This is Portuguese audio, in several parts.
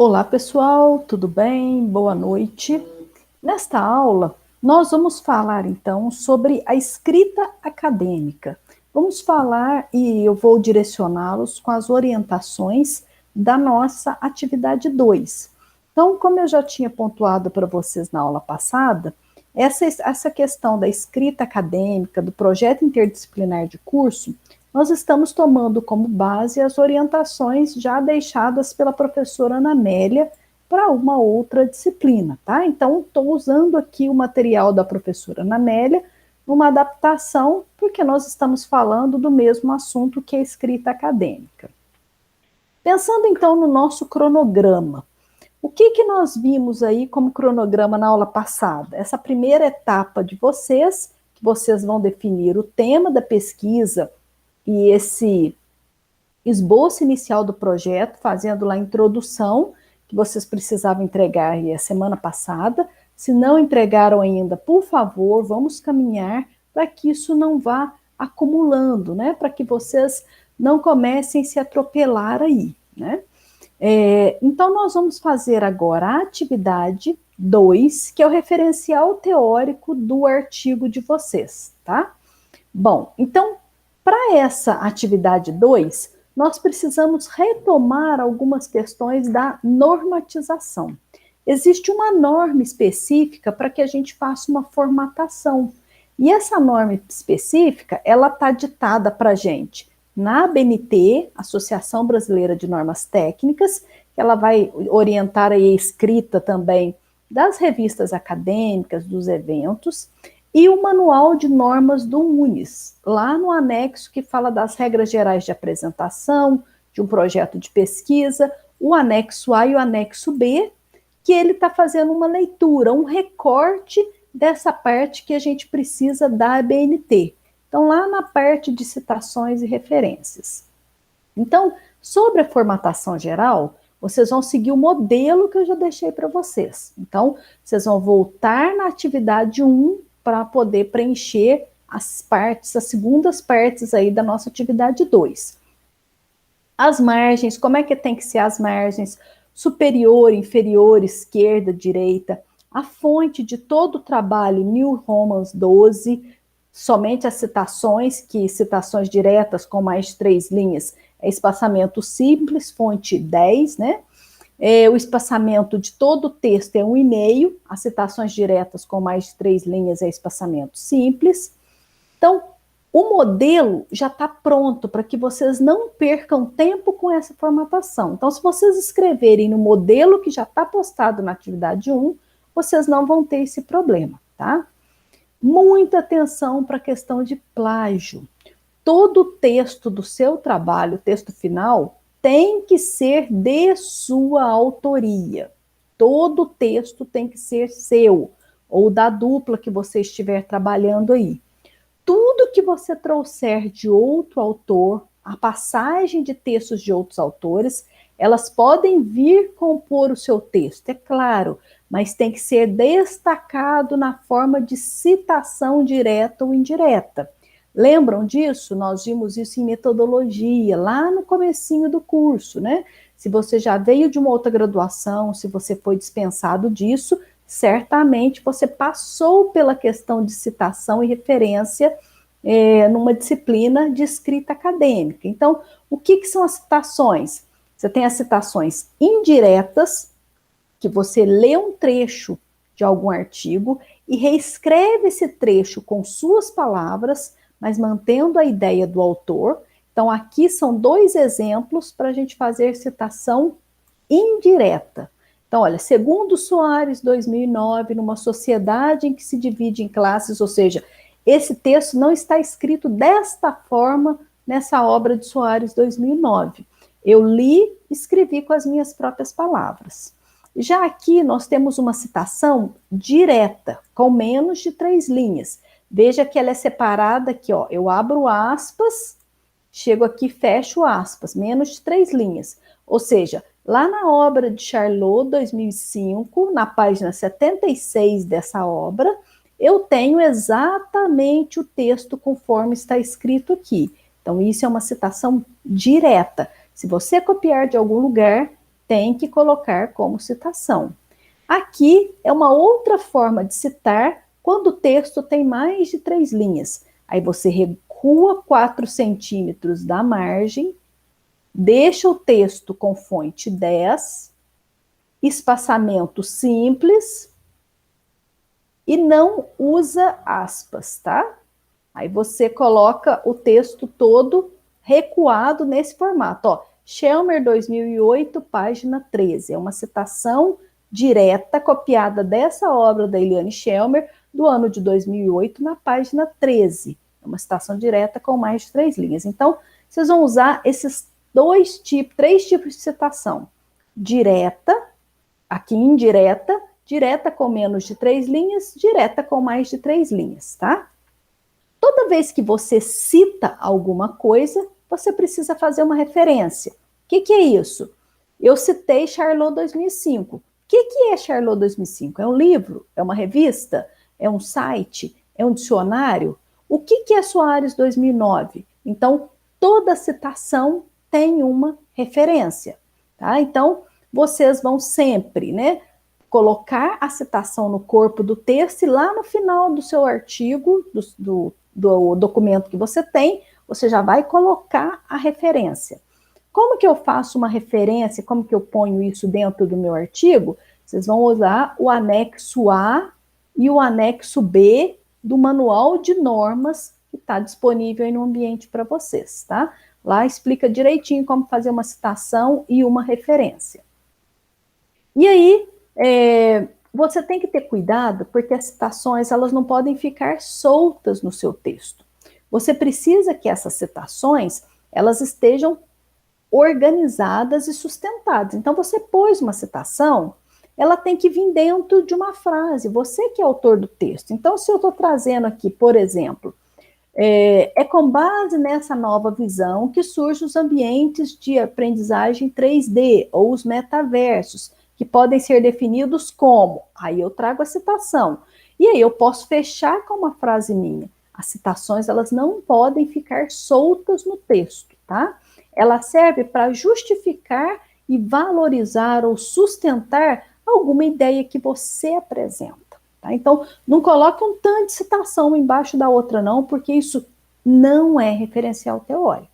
Olá, pessoal, tudo bem? Boa noite. Nesta aula, nós vamos falar então sobre a escrita acadêmica. Vamos falar e eu vou direcioná-los com as orientações da nossa atividade 2. Então, como eu já tinha pontuado para vocês na aula passada, essa questão da escrita acadêmica, do projeto interdisciplinar de curso, nós estamos tomando como base as orientações já deixadas pela professora Ana Amélia para uma outra disciplina, tá? Então, estou usando aqui o material da professora Ana Amélia, uma adaptação, porque nós estamos falando do mesmo assunto que a escrita acadêmica. Pensando então no nosso cronograma, o que nós vimos aí como cronograma na aula passada? Essa primeira etapa de vocês, que vocês vão definir o tema da pesquisa e esse esboço inicial do projeto, fazendo lá a introdução, que vocês precisavam entregar aí a semana passada. Se não entregaram ainda, por favor, vamos caminhar para que isso não vá acumulando, né? Para que vocês não comecem a se atropelar aí, né? Então, nós vamos fazer agora a atividade 2, que é o referencial teórico do artigo de vocês, tá? Bom, então, para essa atividade 2, nós precisamos retomar algumas questões da normatização. Existe uma norma específica para que a gente faça uma formatação. E essa norma específica, ela está ditada para a gente na ABNT, Associação Brasileira de Normas Técnicas, que ela vai orientar aí a escrita também das revistas acadêmicas, dos eventos, e o Manual de Normas do UNES, lá no anexo que fala das regras gerais de apresentação, de um projeto de pesquisa, o anexo A e o anexo B, que ele está fazendo uma leitura, um recorte dessa parte que a gente precisa da ABNT. Então, lá na parte de citações e referências. Então, sobre a formatação geral, vocês vão seguir o modelo que eu já deixei para vocês. Então, vocês vão voltar na atividade 1 para poder preencher as partes, as segundas partes aí da nossa atividade 2. As margens, como é que tem que ser as margens? Superior, inferior, esquerda, direita. A fonte de todo o trabalho, New Romans 12, somente as citações, que citações diretas com mais de 3 linhas, é espaçamento simples, fonte 10, né? O espaçamento de todo o texto é 1,5, as citações diretas com mais de 3 linhas é espaçamento simples. Então, o modelo já está pronto para que vocês não percam tempo com essa formatação. Então, se vocês escreverem no modelo que já está postado na atividade 1, vocês não vão ter esse problema, tá? Muita atenção para a questão de plágio. Todo o texto do seu trabalho, o texto final, tem que ser de sua autoria. Todo o texto tem que ser seu, ou da dupla que você estiver trabalhando aí. Tudo que você trouxer de outro autor, a passagem de textos de outros autores, elas podem vir compor o seu texto, é claro, mas tem que ser destacado na forma de citação direta ou indireta. Lembram disso? Nós vimos isso em metodologia, lá no comecinho do curso, né? Se você já veio de uma outra graduação, se você foi dispensado disso, certamente você passou pela questão de citação e referência numa disciplina de escrita acadêmica. Então, o que são as citações? Você tem as citações indiretas, que você lê um trecho de algum artigo e reescreve esse trecho com suas palavras, mas mantendo a ideia do autor. Então, aqui são 2 exemplos para a gente fazer citação indireta. Então, olha, segundo Soares, 2009, numa sociedade em que se divide em classes, ou seja, esse texto não está escrito desta forma nessa obra de Soares, 2009. Eu li, escrevi com as minhas próprias palavras. Já aqui nós temos uma citação direta, com menos de 3 linhas. Veja que ela é separada aqui, ó. Eu abro aspas, chego aqui, fecho aspas, menos de 3 linhas. Ou seja, lá na obra de Charlot, 2005, na página 76 dessa obra, eu tenho exatamente o texto conforme está escrito aqui. Então, isso é uma citação direta. Se você copiar de algum lugar, tem que colocar como citação. Aqui é uma outra forma de citar quando o texto tem mais de 3 linhas. Aí você recua 4 centímetros da margem, deixa o texto com fonte 10, espaçamento simples e não usa aspas, tá? Aí você coloca o texto todo recuado nesse formato, ó. Schelmer 2008, página 13. É uma citação direta, copiada dessa obra da Eliane Schelmer, do ano de 2008, na página 13. É uma citação direta com mais de 3 linhas. Então, vocês vão usar esses três tipos de citação. Direta, aqui indireta, direta com menos de 3 linhas, direta com mais de 3 linhas, tá? Toda vez que você cita alguma coisa, você precisa fazer uma referência. O que é isso? Eu citei Charlot 2005. O que é Charlot 2005? É um livro? É uma revista? É um site? É um dicionário? O que é Soares 2009? Então, toda citação tem uma referência, tá? Então, vocês vão sempre, né, colocar a citação no corpo do texto e lá no final do seu artigo, do documento que você tem, você já vai colocar a referência. Como que eu faço uma referência, como que eu ponho isso dentro do meu artigo? Vocês vão usar o anexo A e o anexo B do manual de normas que está disponível aí no ambiente para vocês, tá? Lá explica direitinho como fazer uma citação e uma referência. E aí, você tem que ter cuidado, porque as citações elas não podem ficar soltas no seu texto. Você precisa que essas citações elas estejam organizadas e sustentadas. Então, você pôs uma citação, ela tem que vir dentro de uma frase. Você que é autor do texto. Então, se eu estou trazendo aqui, por exemplo, é com base nessa nova visão que surgem os ambientes de aprendizagem 3D ou os metaversos, que podem ser definidos como, aí eu trago a citação, e aí eu posso fechar com uma frase minha. As citações, elas não podem ficar soltas no texto, tá? Ela serve para justificar e valorizar ou sustentar alguma ideia que você apresenta, tá? Então, não coloque um tanto de citação embaixo da outra não, porque isso não é referencial teórico.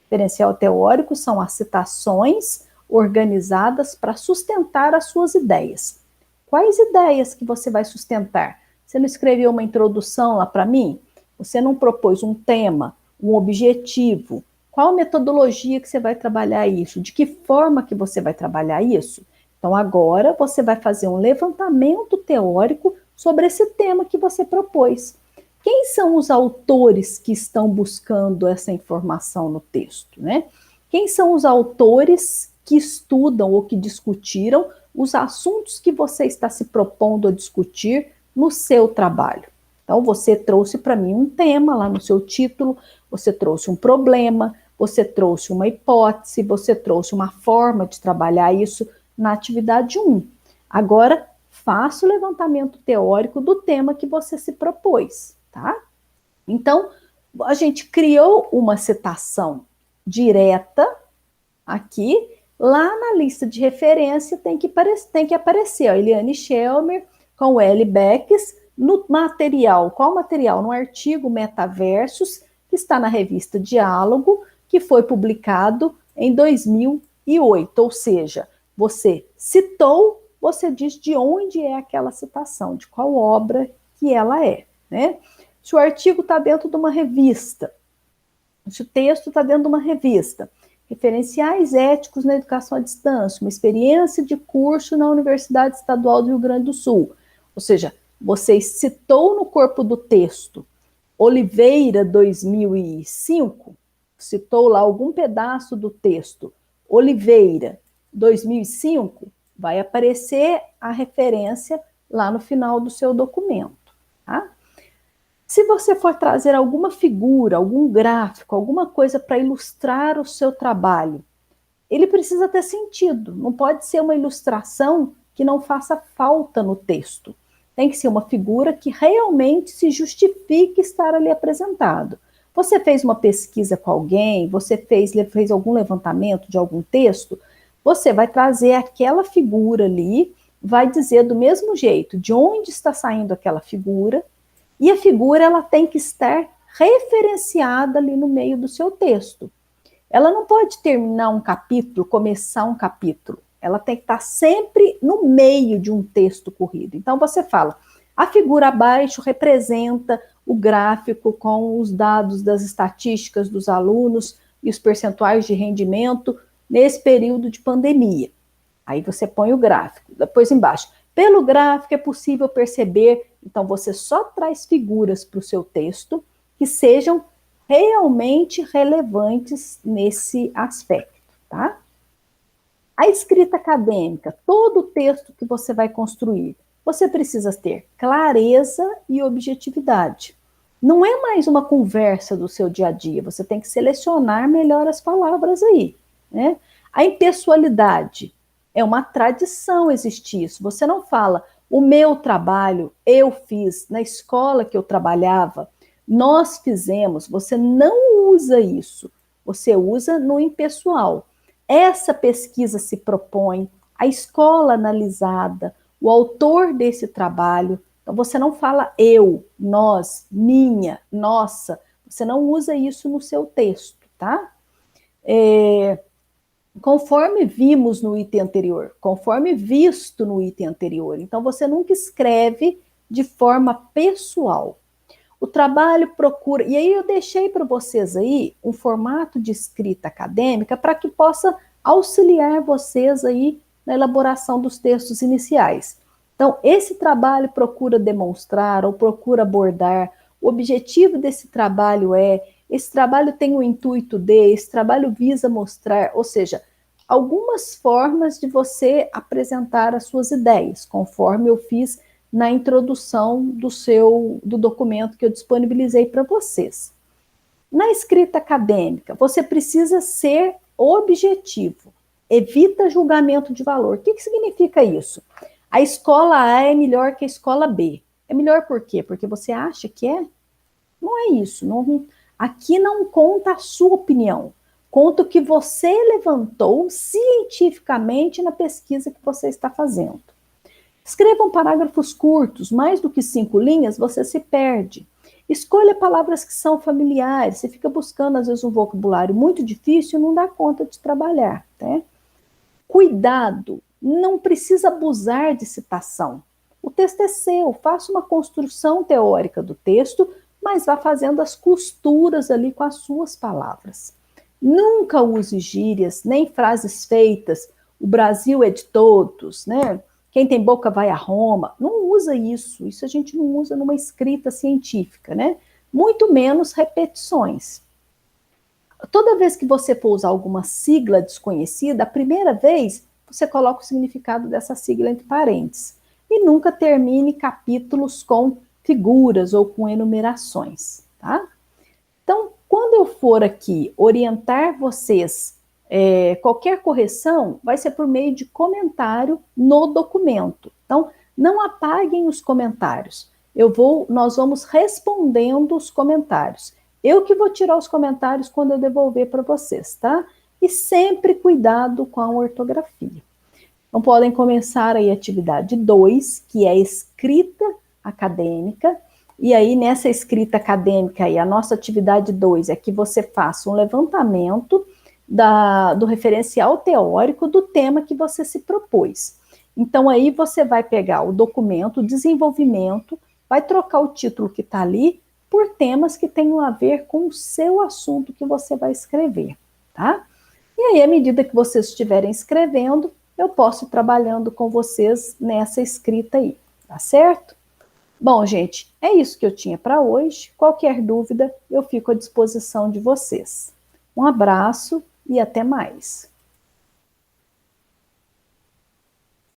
Referencial teórico são as citações organizadas para sustentar as suas ideias. Quais ideias que você vai sustentar? Você não escreveu uma introdução lá para mim? Você não propôs um tema, um objetivo? Qual metodologia que você vai trabalhar isso? De que forma que você vai trabalhar isso? Então, agora você vai fazer um levantamento teórico sobre esse tema que você propôs. Quem são os autores que estão buscando essa informação no texto, né? Quem são os autores que estudam ou que discutiram os assuntos que você está se propondo a discutir no seu trabalho? Então, você trouxe para mim um tema lá no seu título, você trouxe um problema, você trouxe uma hipótese, você trouxe uma forma de trabalhar isso na atividade 1. Agora, faça o levantamento teórico do tema que você se propôs, tá? Então, a gente criou uma citação direta aqui, lá na lista de referência tem que aparecer, ó, Eliane Schelmer com o L. Becks, no material, qual material? No artigo Metaversos, que está na revista Diálogo, que foi publicado em 2008, ou seja, você citou, você diz de onde é aquela citação, de qual obra que ela é, né? Se o artigo está dentro de uma revista, se o texto está dentro de uma revista, referenciais éticos na educação à distância, uma experiência de curso na Universidade Estadual do Rio Grande do Sul, ou seja, você citou no corpo do texto Oliveira 2005, citou lá algum pedaço do texto Oliveira 2005, vai aparecer a referência lá no final do seu documento, tá? Se você for trazer alguma figura, algum gráfico, alguma coisa para ilustrar o seu trabalho, ele precisa ter sentido, não pode ser uma ilustração que não faça falta no texto. Tem que ser uma figura que realmente se justifique estar ali apresentado. Você fez uma pesquisa com alguém, você fez algum levantamento de algum texto, você vai trazer aquela figura ali, vai dizer do mesmo jeito de onde está saindo aquela figura, e a figura ela tem que estar referenciada ali no meio do seu texto. Ela não pode terminar um capítulo, começar um capítulo. Ela tem que estar sempre no meio de um texto corrido. Então você fala, a figura abaixo representa o gráfico com os dados das estatísticas dos alunos e os percentuais de rendimento nesse período de pandemia. Aí você põe o gráfico. Depois embaixo, pelo gráfico é possível perceber, então você só traz figuras para o seu texto que sejam realmente relevantes nesse aspecto, tá? A escrita acadêmica, todo o texto que você vai construir, você precisa ter clareza e objetividade. Não é mais uma conversa do seu dia a dia, você tem que selecionar melhor as palavras aí, né? A impessoalidade, é uma tradição existir isso. Você não fala, o meu trabalho eu fiz na escola que eu trabalhava, nós fizemos, você não usa isso, você usa no impessoal. Essa pesquisa se propõe, a escola analisada, o autor desse trabalho, então você não fala eu, nós, minha, nossa, você não usa isso no seu texto, tá? Conforme vimos no item anterior, conforme visto no item anterior, então você nunca escreve de forma pessoal. O trabalho procura, e aí eu deixei para vocês aí um formato de escrita acadêmica para que possa auxiliar vocês aí na elaboração dos textos iniciais. Então, esse trabalho procura demonstrar ou procura abordar, o objetivo desse trabalho esse trabalho tem o intuito de, esse trabalho visa mostrar, ou seja, algumas formas de você apresentar as suas ideias, conforme eu fiz na introdução do documento que eu disponibilizei para vocês. Na escrita acadêmica, você precisa ser objetivo. Evita julgamento de valor. O que significa isso? A escola A é melhor que a escola B. É melhor por quê? Porque você acha que é? Não é isso. Aqui não conta a sua opinião. Conta o que você levantou cientificamente na pesquisa que você está fazendo. Escrevam parágrafos curtos, mais do que 5 linhas, você se perde. Escolha palavras que são familiares, você fica buscando, às vezes, um vocabulário muito difícil e não dá conta de trabalhar. Né? Cuidado, não precisa abusar de citação. O texto é seu, faça uma construção teórica do texto, mas vá fazendo as costuras ali com as suas palavras. Nunca use gírias, nem frases feitas, o Brasil é de todos, né? Quem tem boca vai a Roma. Não usa isso. Isso a gente não usa numa escrita científica, né? Muito menos repetições. Toda vez que você for usar alguma sigla desconhecida, a primeira vez você coloca o significado dessa sigla entre parênteses. E nunca termine capítulos com figuras ou com enumerações, tá? Então, quando eu for aqui orientar vocês, qualquer correção vai ser por meio de comentário no documento. Então, não apaguem os comentários. Nós vamos respondendo os comentários. Eu que vou tirar os comentários quando eu devolver para vocês, tá? E sempre cuidado com a ortografia. Então, podem começar aí a atividade 2, que é a escrita acadêmica. E aí, nessa escrita acadêmica, aí, a nossa atividade 2 é que você faça um levantamento do referencial teórico do tema que você se propôs. Então, aí você vai pegar o documento, o desenvolvimento, vai trocar o título que está ali por temas que tenham a ver com o seu assunto que você vai escrever, tá? E aí, à medida que vocês estiverem escrevendo, eu posso ir trabalhando com vocês nessa escrita aí, tá certo? Bom, gente, é isso que eu tinha para hoje. Qualquer dúvida, eu fico à disposição de vocês. Um abraço e até mais.